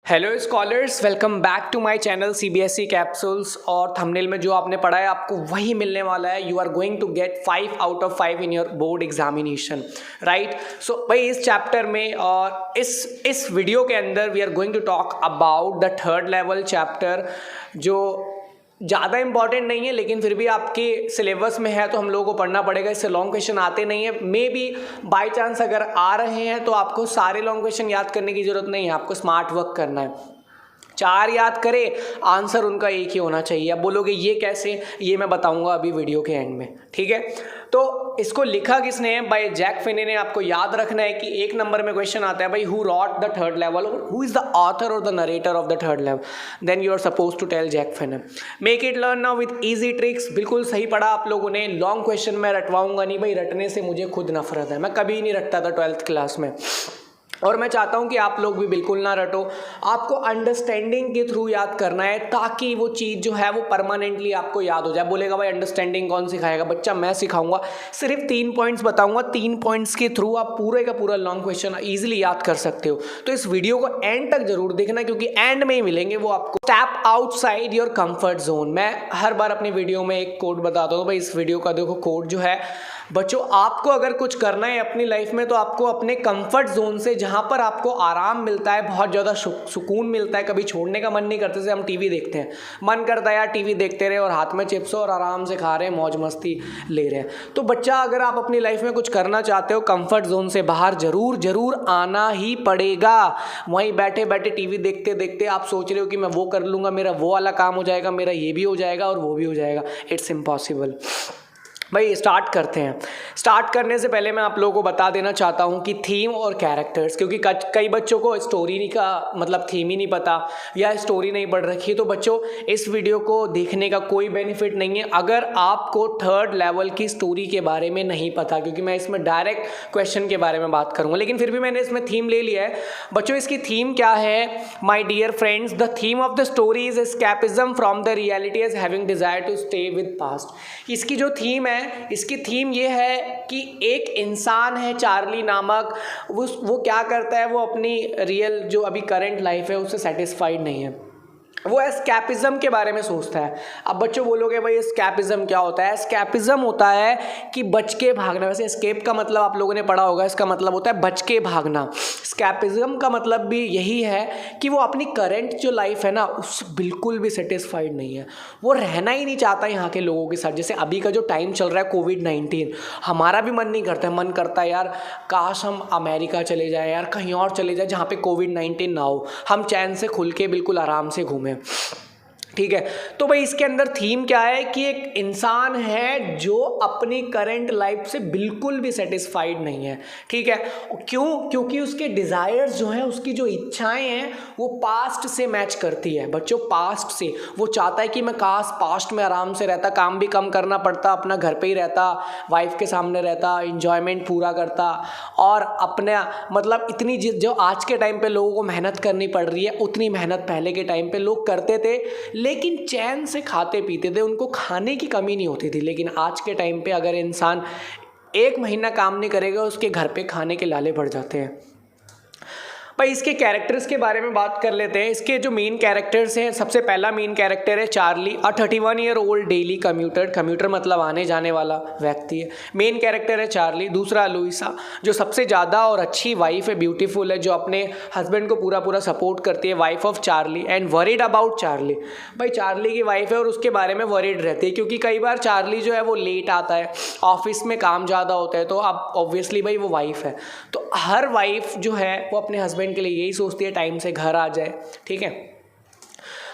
Hello scholars, welcome back to my channel CBSE capsules. और thumbnail में जो आपने पढ़ा है आपको वही मिलने वाला है। You are going to get 5 out of 5 in your board examination, right. So भाई इस चैप्टर में और इस वीडियो के अंदर we are going to talk about the third level chapter, जो ज़्यादा इंपॉर्टेंट नहीं है लेकिन फिर भी आपके सिलेबस में है तो हम लोगों को पढ़ना पड़ेगा। इससे लॉन्ग क्वेश्चन आते नहीं है। मे बी बाई चांस अगर आ रहे हैं तो आपको सारे लॉन्ग क्वेश्चन याद करने की ज़रूरत नहीं है, आपको स्मार्ट वर्क करना है। 4 याद करे, आंसर उनका एक ही होना चाहिए। अब बोलोगे ये कैसे, ये मैं बताऊंगा अभी वीडियो के एंड में, ठीक है। तो इसको लिखा किसने है? बाय जैक फिने ने। आपको याद रखना है कि 1 नंबर में क्वेश्चन आता है भाई, who wrote the third level, who is the author और the narrator of the third level, then you are suppose to tell Jack Finney. Make it learn now with easy tricks. बिल्कुल सही पढ़ा आप लोगों ने। लॉन्ग क्वेश्चन मैं रटवाऊंगा नहीं भाई, रटने से मुझे खुद नफरत है। मैं कभी नहीं रटता था 12th क्लास में, और मैं चाहता हूं कि आप लोग भी बिल्कुल ना रटो। आपको अंडरस्टैंडिंग के थ्रू याद करना है ताकि वो चीज़ जो है वो परमानेंटली आपको याद हो जाए। बोलेगा भाई अंडरस्टैंडिंग कौन सिखाएगा? बच्चा मैं सिखाऊंगा। सिर्फ 3 पॉइंट्स बताऊंगा, 3 पॉइंट्स के थ्रू आप पूरे का पूरा लॉन्ग क्वेश्चन ईजिली याद कर सकते हो। तो इस वीडियो को एंड तक जरूर देखना, क्योंकि एंड में ही मिलेंगे वो आपको। Step outside your comfort zone. मैं हर बार अपनी वीडियो में एक कोड बताता हूँ भाई। इस वीडियो का देखो कोड जो है बच्चों, आपको अगर कुछ करना है अपनी लाइफ में तो आपको अपने कंफर्ट जोन से, जहाँ पर आपको आराम मिलता है, बहुत ज़्यादा सुकून मिलता है, कभी छोड़ने का मन नहीं करता। जैसे हम टीवी देखते हैं, मन करता है यार टीवी देखते रहे और हाथ में चिप्स और आराम से खा रहे हैं, मौज मस्ती ले रहे हैं। तो बच्चा अगर आप अपनी लाइफ में कुछ करना चाहते हो, कंफर्ट जोन से बाहर जरूर आना ही पड़ेगा। वहीं बैठे बैठे टीवी देखते देखते आप सोच रहे हो कि मैं वो कर लूँगा, मेरा वो वाला काम हो जाएगा, मेरा ये भी हो जाएगा और वो भी हो जाएगा। It's impossible. भाई स्टार्ट करते हैं। स्टार्ट करने से पहले मैं आप लोगों को बता देना चाहता हूं कि थीम और कैरेक्टर्स, क्योंकि कई बच्चों को स्टोरी का मतलब थीम ही नहीं पता या स्टोरी नहीं पढ़ रखी। तो बच्चों इस वीडियो को देखने का कोई बेनिफिट नहीं है अगर आपको थर्ड लेवल की स्टोरी के बारे में नहीं पता, क्योंकि मैं इसमें डायरेक्ट क्वेश्चन के बारे में बात करूँगा। लेकिन फिर भी मैंने इसमें थीम ले लिया है। बच्चों इसकी थीम क्या है? My dear friends, the theme of the story is escapism from the reality as having desire to stay with past. इसकी जो थीम है, इसकी थीम ये है कि एक इंसान है चार्ली नामक, वो क्या करता है, वो अपनी रियल जो अभी करंट लाइफ है उससे सेटिस्फाइड नहीं है। वो एस्केपिज्म के बारे में सोचता है। अब बच्चों बोलोगे भाई एस्केपिज्म क्या होता है? एस्केपिज्म होता है कि बच के भागना। वैसे एस्केप का मतलब आप लोगों ने पढ़ा होगा, इसका मतलब होता है बच के भागना। एस्केपिज्म का मतलब भी यही है कि वो अपनी करंट जो लाइफ है ना उस बिल्कुल भी सेटिस्फाइड नहीं है। वो रहना ही नहीं चाहता यहाँ के लोगों के साथ। जैसे अभी का जो टाइम चल रहा है कोविड-19, हमारा भी मन नहीं करता है। मन करता है यार काश हम अमेरिका चले जाएं, यार कहीं और चले जाएं जहाँ पे कोविड-19 ना हो, हम चैन से खुल के बिल्कुल आराम से घूमें, ठीक है। तो भाई इसके अंदर थीम क्या है कि एक इंसान है जो अपनी करंट लाइफ से बिल्कुल भी सेटिस्फाइड नहीं है, ठीक है। क्यों? क्योंकि उसके डिजायर्स जो हैं, उसकी जो इच्छाएं हैं वो पास्ट से मैच करती है। बच्चों पास्ट से वो चाहता है कि मैं काश पास्ट में आराम से रहता, काम भी कम करना पड़ता, अपना घर पे ही रहता, वाइफ के सामने रहता, इंजॉयमेंट पूरा करता, और अपने मतलब इतनी जो आज के टाइम पे लोगों को मेहनत करनी पड़ रही है उतनी मेहनत पहले के टाइम पे लोग करते थे, लेकिन चैन से खाते पीते थे, उनको खाने की कमी नहीं होती थी। लेकिन आज के टाइम पे अगर इंसान 1 महीना काम नहीं करेगा उसके घर पे खाने के लाले पड़ जाते हैं। भाई इसके कैरेक्टर्स के बारे में बात कर लेते हैं। इसके जो मेन कैरेक्टर्स हैं, सबसे पहला मेन कैरेक्टर है Charlie, a 31 year old daily commuter. Commuter मतलब आने जाने वाला व्यक्ति है। मेन कैरेक्टर है चार्ली। दूसरा लुइसा, जो सबसे ज़्यादा और अच्छी वाइफ है, ब्यूटीफुल है, जो अपने हस्बैंड को पूरा पूरा सपोर्ट करती है, wife of Charlie and worried about Charlie. भाई चार्ली की वाइफ है और उसके बारे में वरीड रहती है, क्योंकि कई बार चार्ली जो है वो लेट आता है, ऑफिस में काम ज़्यादा होता है, तो अब ऑब्वियसली भाई वो वाइफ है, तो हर वाइफ जो है वो अपने हस्बैंड के लिए यही सोचती है टाइम से घर आ जाए, ठीक है।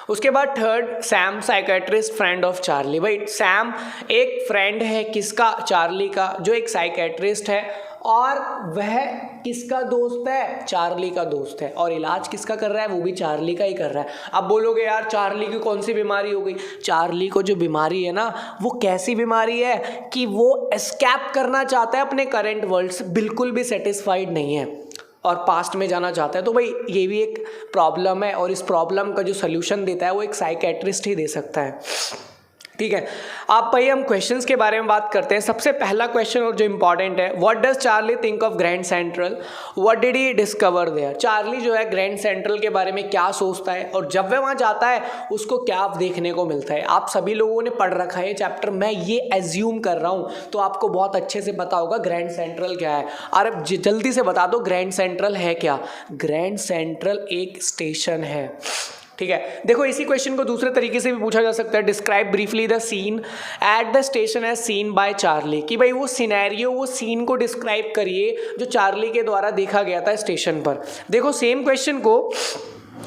उसके बाद third, Sam, psychiatrist friend of Charlie. भाई सैम एक फ्रेंड है किसका? चार्ली का, जो एक साइकेट्रिस्ट है, और वह किसका दोस्त है? चार्ली का दोस्त है। और इलाज किसका कर रहा है? वो भी चार्ली का ही कर रहा है। अब बोलोगे यार चार्ली की कौन सी बीमारी हो गई? चार्ली को जो बीमारी है ना वो कैसी बीमारी है कि वो एस्केप करना चाहता है अपने करंट वर्ल्ड से, बिल्कुल भी सेटिस्फाइड नहीं है और पास्ट में जाना चाहता है। तो भाई ये भी एक प्रॉब्लम है, और इस प्रॉब्लम का जो सल्यूशन देता है वो एक साइकेट्रिस्ट ही दे सकता है। ठीक है। आप भाई हम क्वेश्चंस के बारे में बात करते हैं। सबसे पहला क्वेश्चन और जो इंपॉर्टेंट है, what does Charlie think of Grand Central, what did he discover there. Charlie जो है ग्रैंड सेंट्रल के बारे में क्या सोचता है और जब वह वहाँ जाता है उसको क्या देखने को मिलता है। आप सभी लोगों ने पढ़ रखा है चैप्टर, मैं ये एज्यूम कर रहा हूँ, तो आपको बहुत अच्छे से पता होगा ग्रैंड सेंट्रल क्या है। अरे जल्दी से बता दो ग्रैंड सेंट्रल है क्या। ग्रैंड सेंट्रल एक स्टेशन है, ठीक है। देखो इसी क्वेश्चन को दूसरे तरीके से भी पूछा जा सकता है, describe briefly the scene at the station as seen by Charlie, कि भाई वो सिनेरियो, वो सीन को डिस्क्राइब करिए जो चार्ली के द्वारा देखा गया था स्टेशन पर। देखो सेम क्वेश्चन को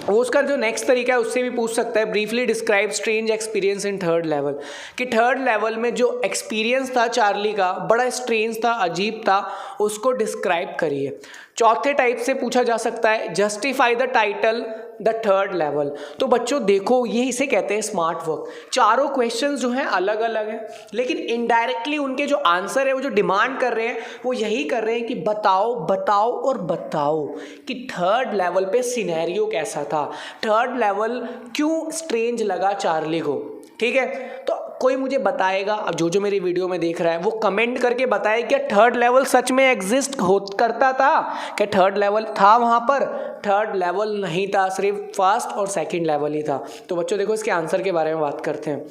वो उसका जो नेक्स्ट तरीका है उससे भी पूछ सकता है, briefly describe strange experience in third level, कि थर्ड लेवल में जो एक्सपीरियंस था चार्ली का बड़ा स्ट्रेंज था, अजीब था, उसको डिस्क्राइब करिए। चौथे टाइप से पूछा जा सकता है, justify the title the third level. तो बच्चों देखो ये इसे कहते हैं स्मार्ट वर्क। चारों क्वेश्चंस जो हैं अलग अलग हैं, लेकिन इनडायरेक्टली उनके जो आंसर है, वो जो डिमांड कर रहे हैं वो यही कर रहे हैं कि बताओ बताओ और बताओ कि थर्ड लेवल पे सिनेरियो कैसा था, थर्ड लेवल क्यों स्ट्रेंज लगा चार्ली को। ठीक है, तो कोई मुझे बताएगा, अब जो मेरी वीडियो में देख रहा है वो कमेंट करके बताए क्या थर्ड लेवल सच में एग्जिस्ट करता था, क्या थर्ड लेवल था वहाँ पर। थर्ड लेवल नहीं था, सिर्फ फर्स्ट और सेकंड लेवल ही था। तो बच्चों देखो इसके आंसर के बारे में बात करते हैं।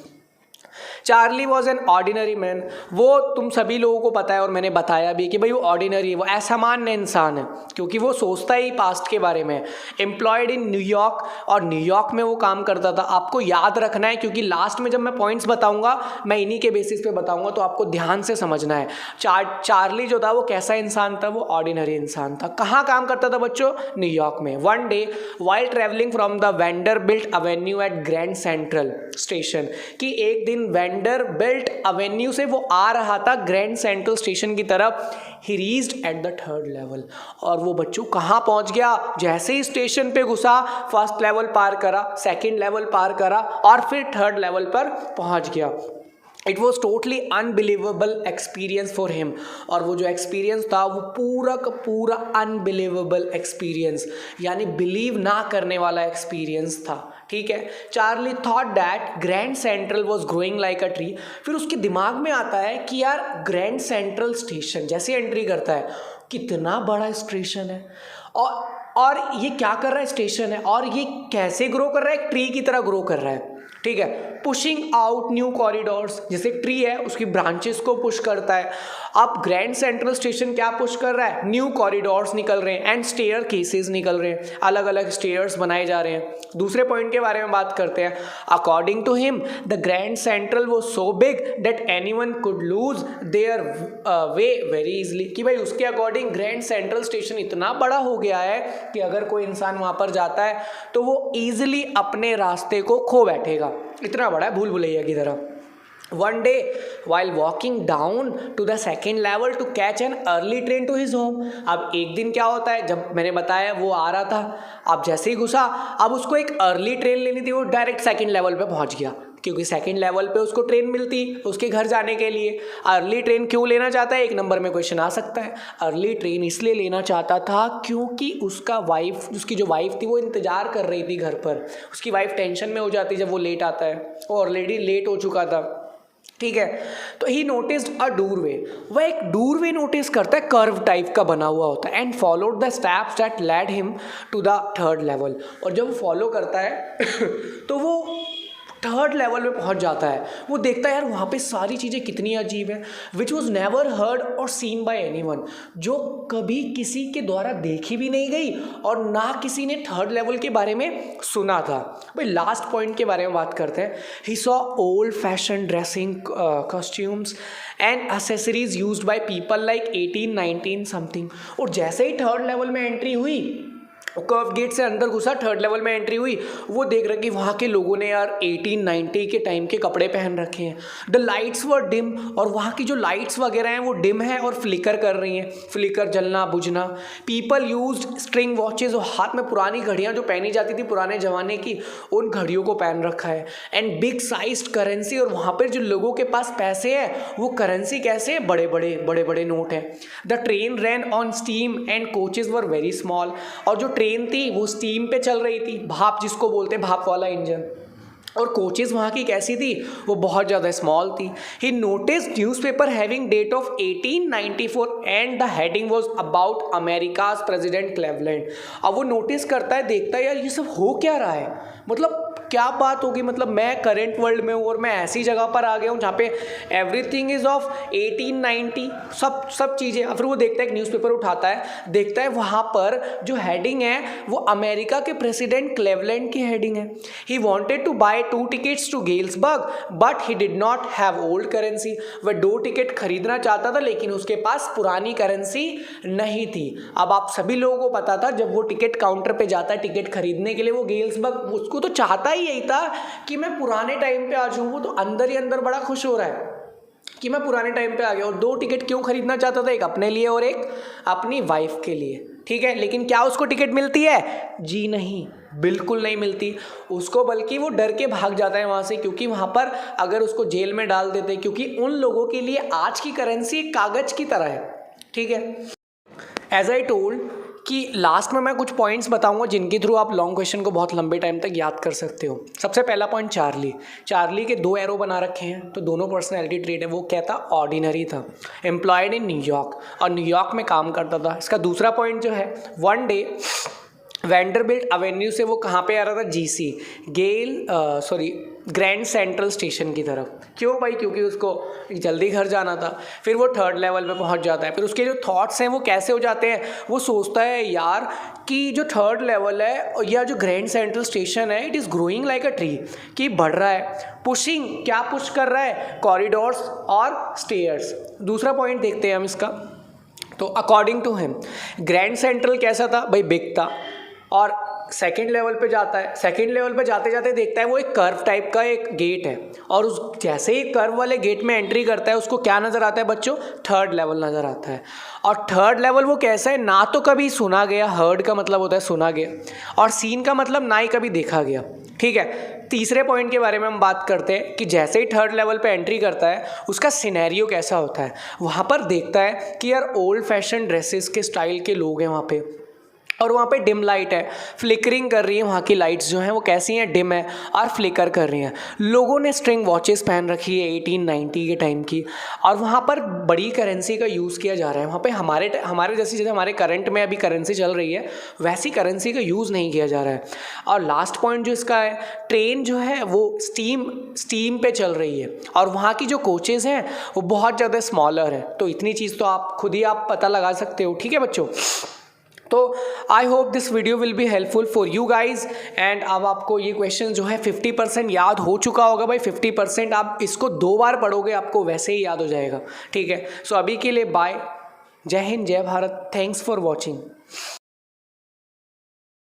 Charlie was an ordinary man, वो तुम सभी लोगों को पता है और मैंने बताया भी कि भाई वो ऑर्डिनरी है, वो असामान्य इंसान है क्योंकि वो सोचता ही पास्ट के बारे में। एम्प्लॉयड इन न्यूयॉर्क, और न्यूयॉर्क में वो काम करता था। आपको याद रखना है क्योंकि लास्ट में जब मैं पॉइंट्स बताऊंगा मैं इन्हीं के बेसिस पे बताऊंगा, तो आपको ध्यान से समझना है। चार्ली जो था वो कैसा इंसान था, वो ऑर्डिनरी इंसान था। कहाँ काम करता था बच्चों, न्यूयॉर्क में। One day while travelling from the Vanderbilt avenue at Grand Central station, कि एक दिन वेंडरबिल्ट एवेन्यू से वो आ रहा था ग्रैंड सेंट्रल स्टेशन की तरफ। ही reached at the third level, और वो बच्चों कहाँ पहुंच गया, जैसे ही स्टेशन पे घुसा फर्स्ट लेवल पार करा, सेकंड लेवल पार करा और फिर थर्ड लेवल पर पहुंच गया। It was totally unbelievable experience for him, और वो जो एक्सपीरियंस था वो पूरा का पूरा अनबिलीवेबल एक्सपीरियंस, यानी बिलीव ना करने वाला एक्सपीरियंस था। ठीक है, Charlie thought that grand central was growing like a tree. फिर उसके दिमाग में आता है कि यार ग्रैंड सेंट्रल स्टेशन जैसे एंट्री करता है, कितना बड़ा स्टेशन है और ये क्या कर रहा है, स्टेशन है, और ये कैसे ग्रो कर रहा है, एक ट्री की तरह ग्रो कर रहा है। ठीक है, पुशिंग आउट न्यू कॉरिडोर्स, जैसे ट्री है उसकी ब्रांचेस को पुश करता है। अब ग्रैंड सेंट्रल स्टेशन क्या पुश कर रहा है, न्यू कॉरिडोर्स निकल रहे हैं एंड स्टेयर केसेस निकल रहे हैं, अलग अलग स्टेयर्स बनाए जा रहे हैं। दूसरे पॉइंट के बारे में बात करते हैं। According to him the Grand Central वो so big that anyone could lose their way very easily, कि भाई उसके अकॉर्डिंग ग्रैंड सेंट्रल स्टेशन इतना बड़ा हो गया है कि अगर कोई इंसान वहां पर जाता है तो वो ईजिली अपने रास्ते को खो बैठेगा, इतना बड़ा है, भूल भुलैया की तरह। One day, while walking down to the second level to catch an early train to his home, अब एक दिन क्या होता है, जब मैंने बताया वो आ रहा था, अब जैसे ही घुसा, अब उसको एक अर्ली ट्रेन लेनी थी, वो डायरेक्ट सेकंड लेवल पे पहुंच गया क्योंकि सेकंड लेवल पे उसको ट्रेन मिलती उसके घर जाने के लिए। अर्ली ट्रेन क्यों लेना चाहता है, एक नंबर में क्वेश्चन आ सकता है। अर्ली ट्रेन इसलिए लेना चाहता था क्योंकि उसकी जो वाइफ थी वो इंतजार कर रही थी घर पर। उसकी वाइफ टेंशन में हो जाती जब वो लेट आता है, वो ऑलरेडी लेट हो चुका था। ठीक है, तो ही नोटिस्ड अ डोरवे, वह एक डोरवे नोटिस करता है, कर्व टाइप का बना हुआ होता है, and followed the steps that led him to the third level, और जब वो फॉलो करता है तो वो थर्ड लेवल में पहुंच जाता है। वो देखता है यार वहाँ पे सारी चीज़ें कितनी अजीब है, विच वॉज नेवर हर्ड और सीन बाय एनीवन, जो कभी किसी के द्वारा देखी भी नहीं गई और ना किसी ने थर्ड लेवल के बारे में सुना था। भाई लास्ट पॉइंट के बारे में बात करते हैं। He saw old fashion dressing costumes and accessories used by people like 1819 something, और जैसे ही थर्ड लेवल में एंट्री हुई, कर्व गेट से अंदर घुसा, थर्ड लेवल में एंट्री हुई, वो देख रहे कि वहाँ के लोगों ने यार 1890 के टाइम के कपड़े पहन रखे हैं। द लाइट्स वर डिम, और वहाँ की जो लाइट्स वगैरह हैं वो डिम है और फ्लिकर कर रही हैं, फ्लिकर जलना बुझना। पीपल यूज्ड स्ट्रिंग वॉचेज, और हाथ में पुरानी घड़ियाँ जो पहनी जाती थी पुराने ज़माने की, उन घड़ियों को पहन रखा है। एंड बिग साइज्ड करेंसी, और वहाँ पर जो लोगों के पास पैसे हैं वो करेंसी कैसे, बड़े बड़े नोट हैं। The train ran on steam and coaches were very small, और जो ट्रेन थी वो स्टीम पे चल रही थी, भाप जिसको बोलते हैं, भाप वाला इंजन। और कोचेज़ वहाँ की कैसी थी, वो बहुत ज़्यादा स्मॉल थी। He notice newspaper having date of 1894 and the heading was about America's president Cleveland. अब वो नोटिस करता है, देखता है यार ये सब हो क्या रहा है, मतलब क्या बात होगी, मतलब मैं करंट वर्ल्ड में हूँ और मैं ऐसी जगह पर आ गया हूँ जहाँ पे एवरीथिंग इज़ ऑफ 1890, सब चीज़ें। फिर वो देखता है, एक न्यूज़पेपर उठाता है, देखता है वहाँ पर जो हेडिंग है वो अमेरिका के प्रेसिडेंट क्लेवलैंड की हेडिंग है। He wanted to buy 2 tickets to Galesburg but he did not have old currency. वह 2 टिकट खरीदना चाहता था लेकिन उसके पास पुरानी करेंसी नहीं थी। अब आप सभी लोगों को पता था, जब वो टिकट काउंटर पे जाता है टिकट खरीदने के लिए, वो गेल्सबर्ग उसको तो चाहता ही यही था कि मैं पुराने टाइम पे आ जाऊँ। वो तो अंदर ही अंदर बड़ा खुश हो रहा है कि मैं पुराने टाइम पे आ गया। और 2 टिकट क्यों खरीदना चाहता था, एक अपने लिए और एक अपनी वाइफ के लिए, ठीक है। लेकिन क्या उसको टिकट मिलती है? जी नहीं, बिल्कुल नहीं मिलती उसको, बल्कि वो डर के भाग जाता है वहाँ से, क्योंकि वहाँ पर अगर उसको जेल में डाल देते, क्योंकि उन लोगों के लिए आज की करेंसी कागज की तरह है, ठीक है। एज आई टोल्ड कि लास्ट में मैं कुछ पॉइंट्स बताऊंगा जिनके थ्रू आप लॉन्ग क्वेश्चन को बहुत लंबे टाइम तक याद कर सकते हो। सबसे पहला पॉइंट, चार्ली के 2 एरो बना रखे हैं, तो दोनों पर्सनैलिटी ट्रेट है। वो क्या था? ऑर्डिनरी था, एम्प्लॉयड इन न्यूयॉर्क, और न्यूयॉर्क में काम करता था। इसका दूसरा पॉइंट जो है, वन डे वेंडरबिल्ट एवेन्यू से वो कहाँ पे आ रहा था? जीसी ग्रैंड सेंट्रल स्टेशन की तरफ। क्यों भाई? क्योंकि उसको जल्दी घर जाना था। फिर वो 3rd लेवल पे पहुंच जाता है। फिर उसके जो थॉट्स हैं वो कैसे हो जाते हैं, वो सोचता है यार कि जो 3rd लेवल है या जो ग्रैंड सेंट्रल स्टेशन है, it is growing like a tree, कि बढ़ रहा है। पुशिंग, क्या पुश कर रहा है? कॉरिडोर्स और स्टेयर्स। दूसरा पॉइंट देखते हैं हम इसका। तो according to him Grand Central कैसा था भाई? बिग था। और सेकेंड लेवल पे जाता है, सेकेंड लेवल पे जाते जाते देखता है वो एक कर्व टाइप का एक गेट है, और उस जैसे ही कर्व वाले गेट में एंट्री करता है उसको क्या नज़र आता है बच्चों? 3rd लेवल नज़र आता है। और 3rd लेवल वो कैसा है? ना तो कभी सुना गया, हर्ड का मतलब होता है सुना गया, और सीन का मतलब ना ही कभी देखा गया, ठीक है। तीसरे पॉइंट के बारे में हम बात करते हैं कि जैसे ही 3rd लेवल पे एंट्री करता है उसका सिनेरियो कैसा होता है। वहाँ पर देखता है कि यार ओल्ड फैशन ड्रेसेस के स्टाइल के लोग हैं वहाँ पे, और वहाँ पे डिम लाइट है, फ्लिकरिंग कर रही है। वहाँ की लाइट्स जो हैं वो कैसी हैं? डिम है और फ्लिकर कर रही हैं। लोगों ने स्ट्रिंग वॉचेस पहन रखी है 1890 के टाइम की, और वहाँ पर बड़ी करेंसी का यूज़ किया जा रहा है। वहाँ पे हमारे जैसे हमारे करंट में अभी करेंसी चल रही है, वैसी करेंसी का यूज़ नहीं किया जा रहा है। और लास्ट पॉइंट जो इसका है, ट्रेन जो है वो स्टीम पे चल रही है, और वहाँ की जो कोचेज़ हैं वो बहुत ज़्यादा स्मॉलर है। तो इतनी चीज़ तो आप खुद ही पता लगा सकते हो, ठीक है बच्चों। तो I hope this video will be helpful for you guys. And अब आपको ये क्वेश्चन जो है 50% याद हो चुका होगा भाई। 50% आप इसको 2 बार पढ़ोगे आपको वैसे ही याद हो जाएगा, ठीक है। सो अभी के लिए बाय, जय हिंद, जय भारत, थैंक्स फॉर वॉचिंग।